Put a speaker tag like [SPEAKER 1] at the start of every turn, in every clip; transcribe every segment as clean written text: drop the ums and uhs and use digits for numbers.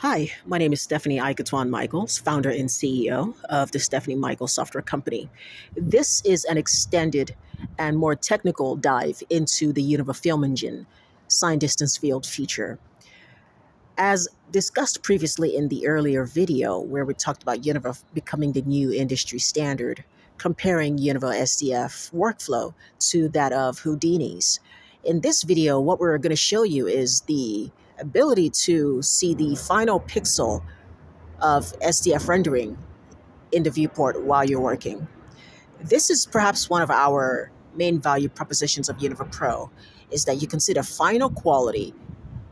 [SPEAKER 1] Hi, my name is Stephanie Aikatuan Michaels, founder and CEO of the Stephanie Michaels Software Company. This is an extended and more technical dive into the Univah Film Engine sign distance field feature. As discussed previously in the earlier video, where we talked about Univah becoming the new industry standard, comparing Univah SDF workflow to that of Houdini's. In this video, what we're going to show you is the ability to see the final pixel of SDF rendering in the viewport while you're working. This is perhaps one of our main value propositions of Univah Pro, is that you can see the final quality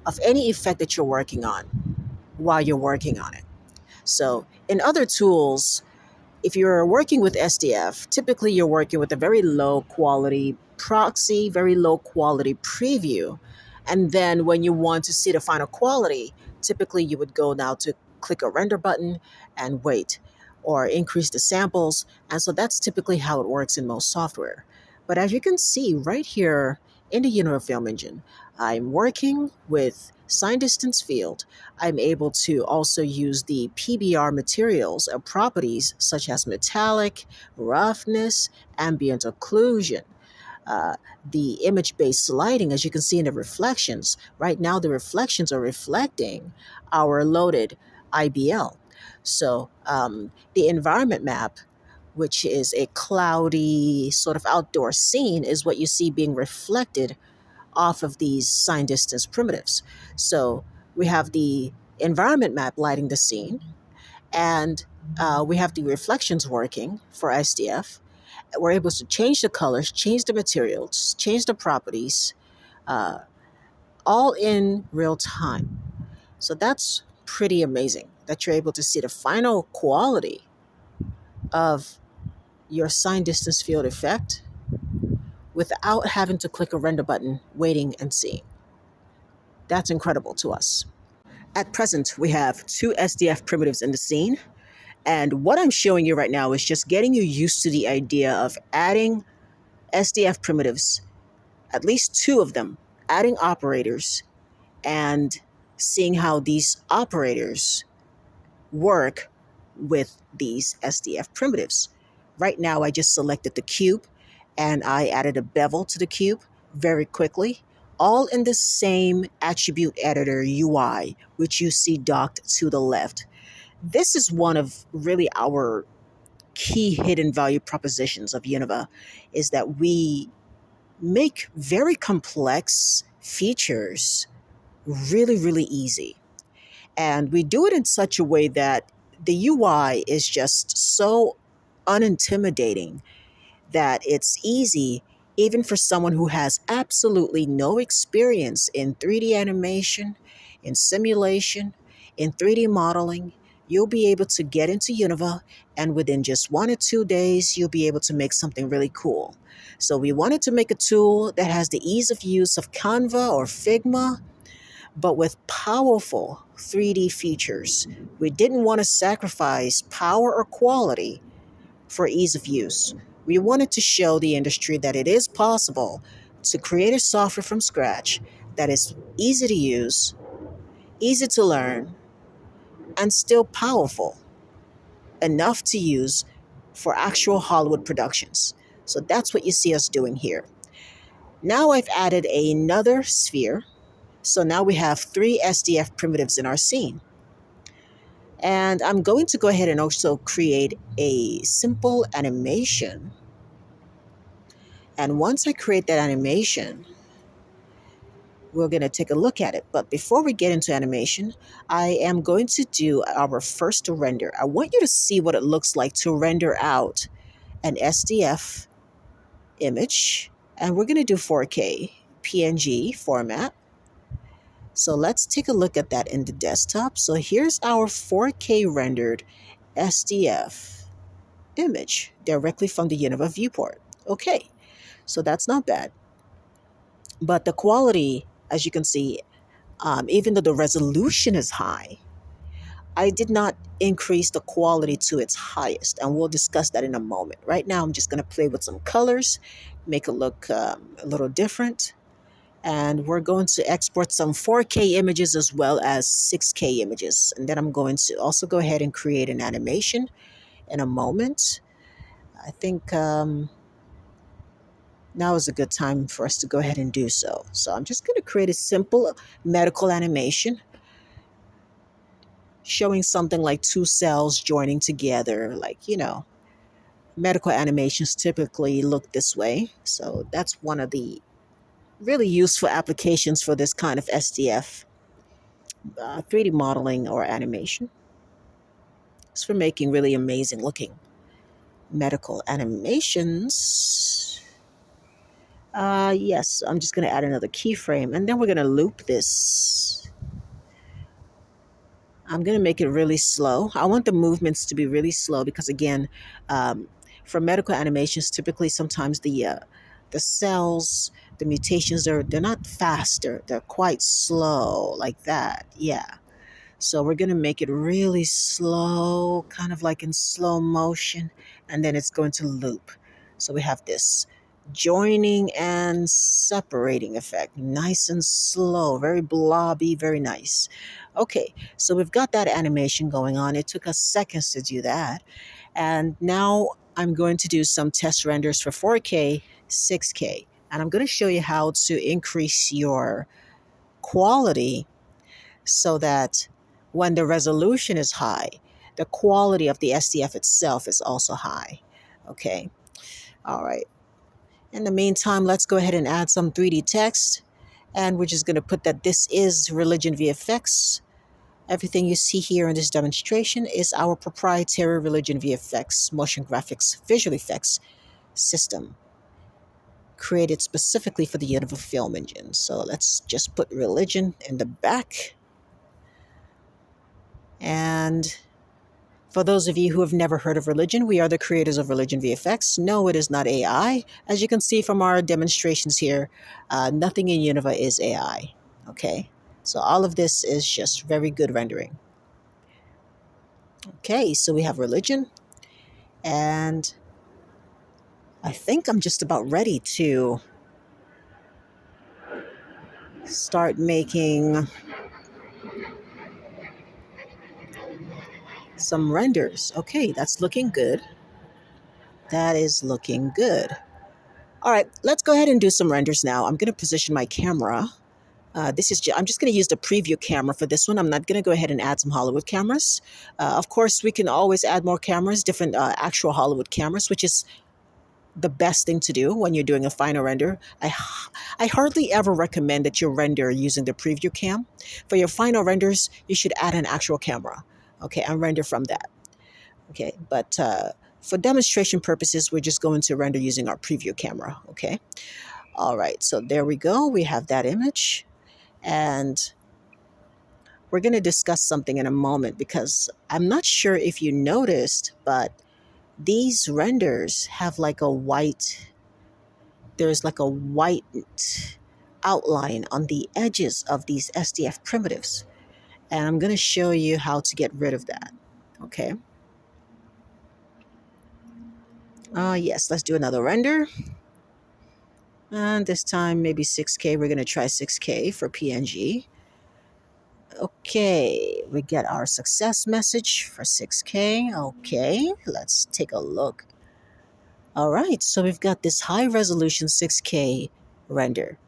[SPEAKER 1] of any effect that you're working on while you're working on it. So in other tools, if you're working with SDF, typically you're working with a very low quality proxy, very low quality preview. And then when you want to see the final quality, typically you would go now to click a render button and wait or increase the samples. And so that's typically how it works in most software. But as you can see right here in the Univah Film Engine, I'm working with sign distance field. I'm able to also use the PBR materials or properties such as metallic, roughness, ambient occlusion, the image-based lighting, as you can see in the reflections. Right now, the reflections are reflecting our loaded IBL. So the environment map, which is a cloudy sort of outdoor scene, is what you see being reflected off of these sign distance primitives. So we have the environment map lighting the scene, and we have the reflections working for SDF. We're able to change the colors, change the materials, change the properties, uh, all in real time. So that's pretty amazing that you're able to see the final quality of your sign distance field effect without having to click a render button, waiting and seeing. That's incredible to us. At present, we have two SDF primitives in the scene. And what I'm showing you right now is just getting you used to the idea of adding SDF primitives, at least two of them, adding operators and seeing how these operators work with these SDF primitives. Right now, I just selected the cube and I added a bevel to the cube very quickly, all in the same attribute editor UI, which you see docked to the left. This is one of really our key hidden value propositions of Univah, is that we make very complex features really, really easy. And we do it in such a way that the UI is just so unintimidating that it's easy even for someone who has absolutely no experience in 3D animation, in simulation, in 3D modeling. You'll be able to get into Univah, and within just 1 or 2 days, you'll be able to make something really cool. So we wanted to make a tool that has the ease of use of Canva or Figma, but with powerful 3D features. We didn't want to sacrifice power or quality for ease of use. We wanted to show the industry that it is possible to create a software from scratch that is easy to use, easy to learn, and still powerful enough to use for actual Hollywood productions. So that's what you see us doing here. Now I've added another sphere. So now we have 3 SDF primitives in our scene. And I'm going to go ahead and also create a simple animation. And once I create that animation, we're going to take a look at it. But before we get into animation, I am going to do our first render. I want you to see what it looks like to render out an SDF image. And we're going to do 4K PNG format. So let's take a look at that in the desktop. So here's our 4K rendered SDF image directly from the Univah viewport. Okay, so that's not bad. But the quality, as you can see, even though the resolution is high, I did not increase the quality to its highest, and we'll discuss that in a moment. Right now, I'm just going to play with some colors, make it look a little different, And we're going to export some 4K images as well as 6K images. And then I'm going to also go ahead and create an animation in a moment. I think now is a good time for us to go ahead and do so. So I'm just going to create a simple medical animation showing something like two cells joining together, like, medical animations typically look this way. So that's one of the really useful applications for this kind of SDF 3D modeling or animation. It's for making really amazing looking medical animations. Yes, I'm just going to add another keyframe and then we're going to loop this. I'm going to make it really slow. I want the movements to be really slow because, again, um, for medical animations, typically sometimes the cells, the mutations, they're not fast. They're quite slow like that. Yeah. So we're going to make it really slow, kind of like in slow motion, and then it's going to loop. So we have this joining and separating effect, nice and slow, very blobby, very nice. Okay, so we've got that animation going on. It took us seconds to do that. And now I'm going to do some test renders for 4K, 6K, and I'm going to show you how to increase your quality so that when the resolution is high, the quality of the SDF itself is also high. Okay, all right. In the meantime, let's go ahead and add some 3D text. And we're just going to put that this is rReligionVFX. Everything you see here in this demonstration is our proprietary rReligionVFX motion graphics visual effects system created specifically for the Univah Film Engine. So let's just put religion in the back. And for those of you who have never heard of Religion, we are the creators of rReligionVFX. No, it is not AI. As you can see from our demonstrations here, nothing in Univah is AI. Okay, so all of this is just very good rendering. Okay, so we have Religion, and I think I'm just about ready to start making some renders. Okay, that's looking good. That is looking good. All right, let's go ahead and do some renders now. I'm going to position my camera. I'm just going to use the preview camera for this one. I'm not going to go ahead and add some Hollywood cameras. Of course, we can always add more cameras, different actual Hollywood cameras, which is the best thing to do when you're doing a final render. I hardly ever recommend that you render using the preview cam. For your final renders, you should add an actual camera, okay, and render from that. Okay, but for demonstration purposes, we're just going to render using our preview camera, okay? All right, so there we go. We have that image. And we're going to discuss something in a moment because I'm not sure if you noticed, but these renders have like there's like a white outline on the edges of these SDF primitives. And I'm going to show you how to get rid of that. Okay. Yes, let's do another render. And this time maybe 6K. We're going to try 6K for PNG. Okay, we get our success message for 6K. Okay, let's take a look. All right, so we've got this high resolution 6K render.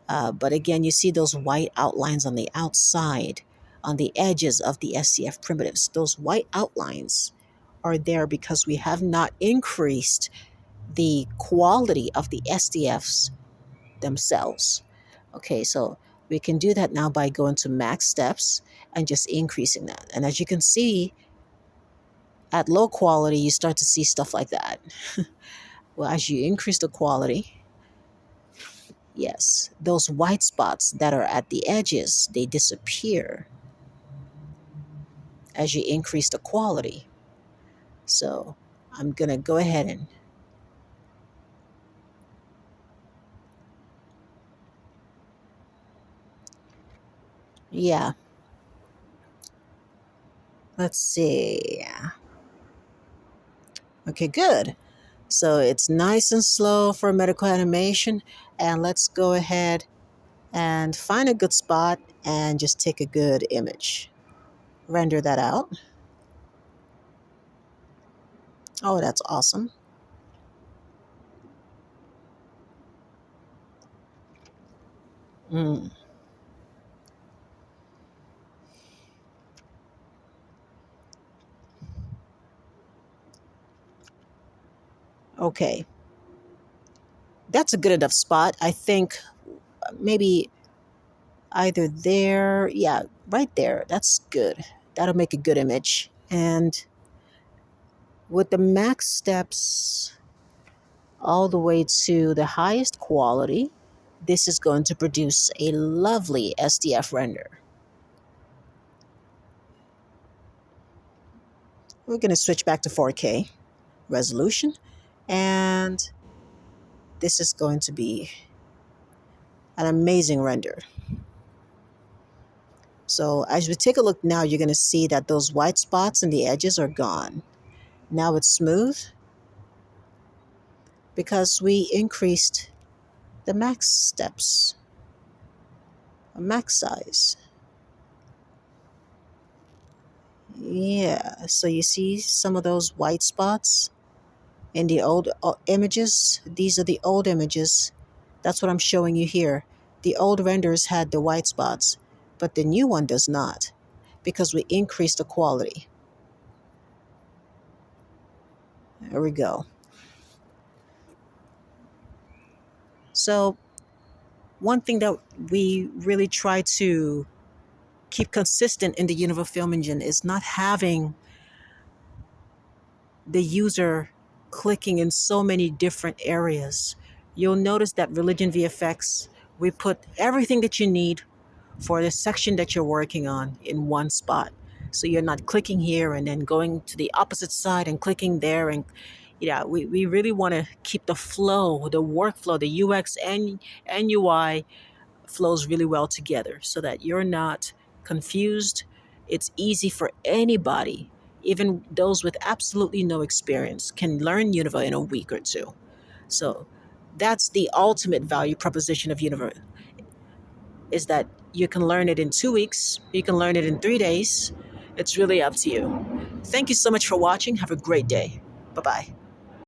[SPEAKER 1] But again, you see those white outlines on the outside, on the edges of the SDF primitives. Those white outlines are there because we have not increased the quality of the SDFs themselves. Okay, so we can do that now by going to max steps and just increasing that. And as you can see, at low quality, you start to see stuff like that. Well, as you increase the quality, yes, those white spots that are at the edges, they disappear as you increase the quality. So I'm going to go ahead and yeah, let's see. Okay, good. So it's nice and slow for medical animation. And let's go ahead and find a good spot and just take a good image. Render that out. Oh, that's awesome. Mm, okay. That's a good enough spot. I think maybe either there, yeah, right there. That's good. That'll make a good image. And with the max steps all the way to the highest quality, this is going to produce a lovely SDF render. We're going to switch back to 4K resolution, and this is going to be an amazing render. So as we take a look now, you're going to see that those white spots and the edges are gone. Now it's smooth because we increased the max steps, max size. Yeah, so you see some of those white spots in the old images. These are the old images. That's what I'm showing you here. The old renders had the white spots, but the new one does not because we increased the quality. There we go. So one thing that we really try to keep consistent in the Univah Film Engine is not having the user clicking in so many different areas. You'll notice that rReligionVFX, we put everything that you need for the section that you're working on in one spot. So you're not clicking here and then going to the opposite side and clicking there. And yeah, we really want to keep the flow, the workflow, the UX and UI flows really well together so that you're not confused. It's easy for anybody, even those with absolutely no experience, can learn Univah in a week or two. So that's the ultimate value proposition of Univah, is that you can learn it in 2 weeks, you can learn it in 3 days. It's really up to you. Thank you so much for watching. Have a great day. Bye-bye.